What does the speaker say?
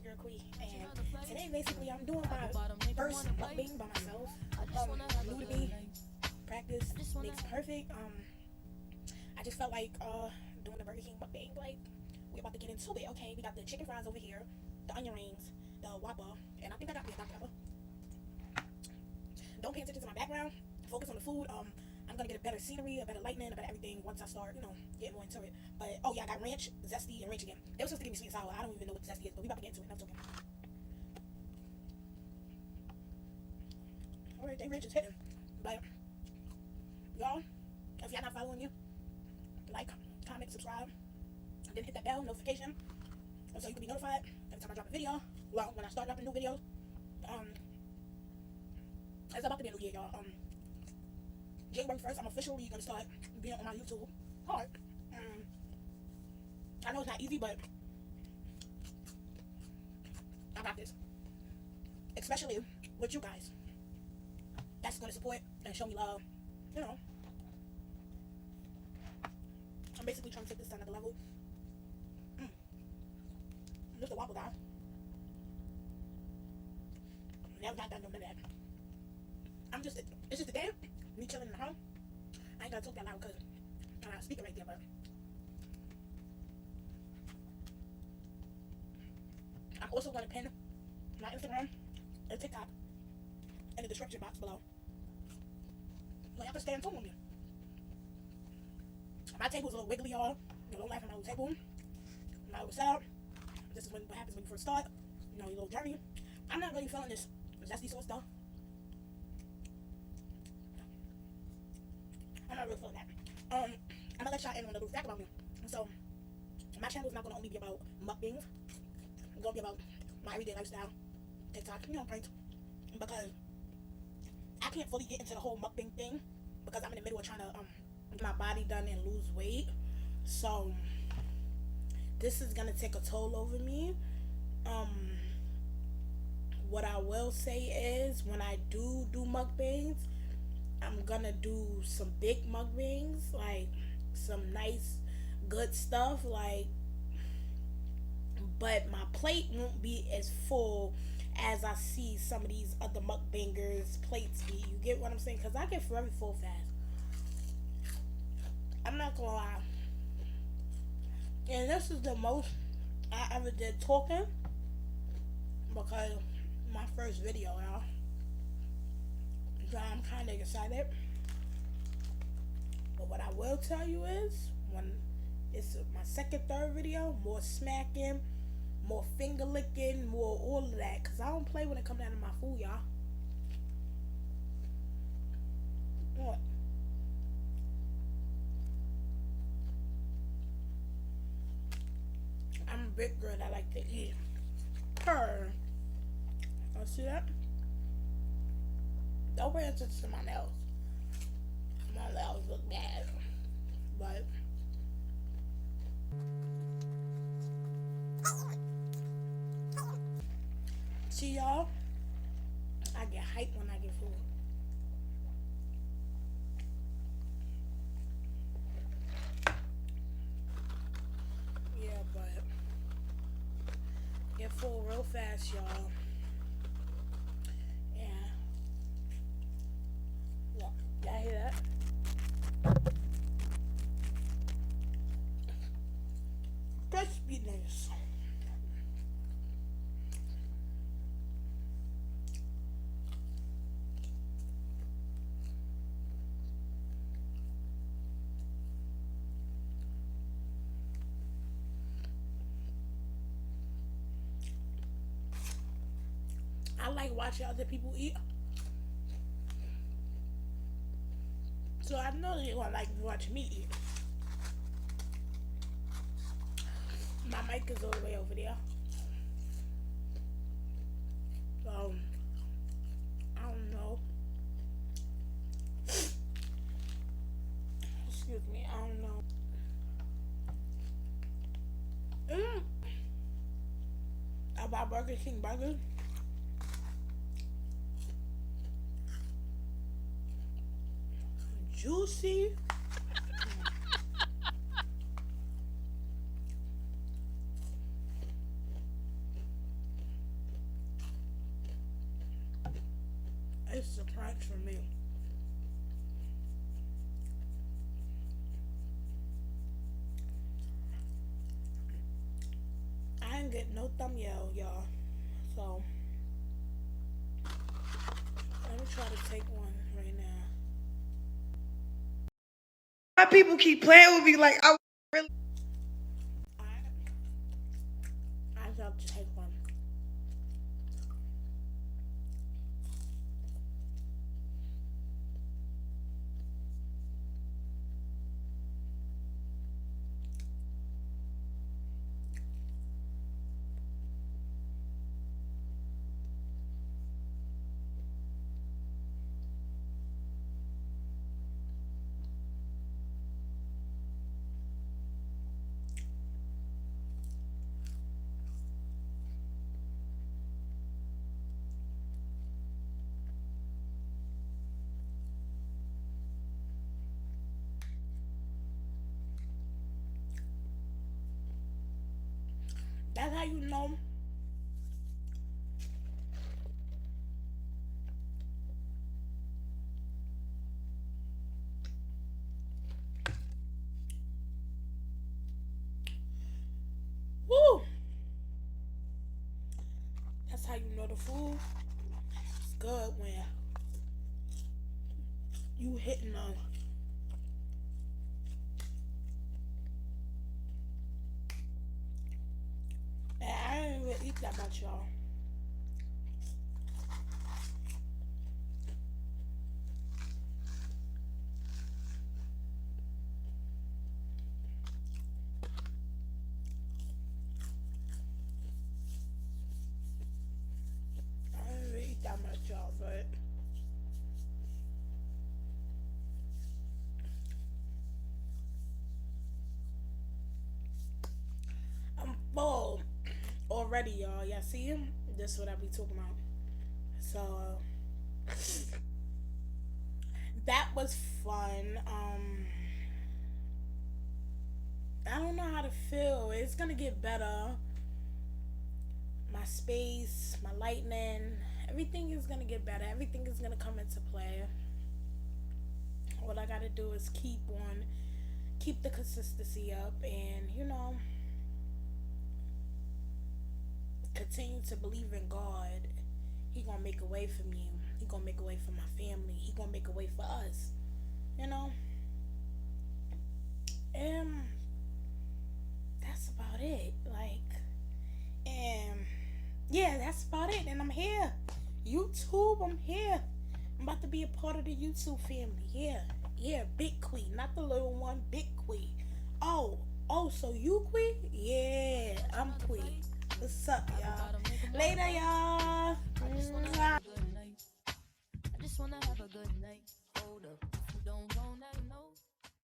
your girl Quee, and today basically I'm doing my first mukbang by myself. New to me, practice makes perfect. I just felt like doing the Burger King mukbang. Like, we're about to get into it. Okay, we got the chicken fries over here, the onion rings, the Whopper, and I think I got the Dr. Pepper. Don't pay attention to my background. Focus on the food. I'm gonna get a better scenery, a better lighting, a better everything once I start, getting more into it. But oh yeah, I got ranch, zesty, and ranch again. They were supposed to give me sweet and sour. I don't even know what the zesty is, but we about to get into it. That's okay. Alright, they ranch is hitting. But y'all, if y'all not following me, like, comment, subscribe, and then hit that bell notification, so you can be notified every time I drop a video. Well, when I start dropping new videos, it's about to be a new year, y'all. January 1st, I'm officially gonna start being on my YouTube hard. I know it's not easy, but I got this. Especially with you guys. That's gonna support and show me love. I'm basically trying to take this to another level. Just a Whopper down. Never got done doing that. It's just a day. Me chilling in the home. I ain't gonna talk that loud because I'm not speaking right there, but I'm also gonna pin my Instagram and TikTok in the description box below, so y'all can stay in tune with me. My table's a little wiggly, y'all. Don't laugh at my little table. My little setup. This is what happens when you first start. Your little journey. I'm not really feeling this zesty sauce though. I'm not really feeling that. I'm gonna let y'all in on a little fact about me. So, my channel is not gonna only be about mukbangs. It's gonna be about my everyday lifestyle, TikTok, pranks. Because I can't fully get into the whole mukbang thing because I'm in the middle of trying to get my body done and lose weight. So, this is gonna take a toll over me. What I will say is, when I do mukbangs, I'm gonna do some big mukbangs, like some nice, good stuff, but my plate won't be as full as I see some of these other mukbangers' plates be. You get what I'm saying? Because I get very full fast. I'm not gonna lie. And this is the most I ever did talking, because my first video, y'all. So I'm kind of excited. But what I will tell you is, when it's my second, third video, more smacking, more finger licking, more all of that. Because I don't play when it comes down to my food, y'all. What? I'm a big girl that like to eat. Purr. You see that? Don't pay attention to my nails. My nails look bad. But see, y'all, I get hyped when I get food. Yeah, but get full real fast, y'all. Y'all hear that? Crispiness. I like watching other people eat. So I know they gonna like watch me eat. My mic is all the way over there. So I don't know. Excuse me, I don't know. About Burger King burgers. Juicy. It's the crunch for me. I ain't get no thumbnail, y'all. So let me try to take one right now. My people keep playing with me like I really. I have to take one. That's how you know. Woo! That's how you know the food is good when you hitting on. And I didn't even eat that much, y'all. I didn't even eat that much, y'all, but I'm full already, y'all. Y'all see him? This is what I be talking about. So that was fun. I don't know how to feel. It's gonna get better. My space, my lightning, everything is gonna get better. Everything is gonna come into play. All I gotta do is keep the consistency up, and continue to believe in God. He gonna make a way for me. He gonna make a way for my family. He gonna make a way for us. And that's about it. And yeah, that's about it. And I'm here. YouTube, I'm here. I'm about to be a part of the YouTube family. Yeah, big queen, not the little one, big queen. Oh, so you queen? Yeah, I'm queen. What's up, y'all? Later, y'all.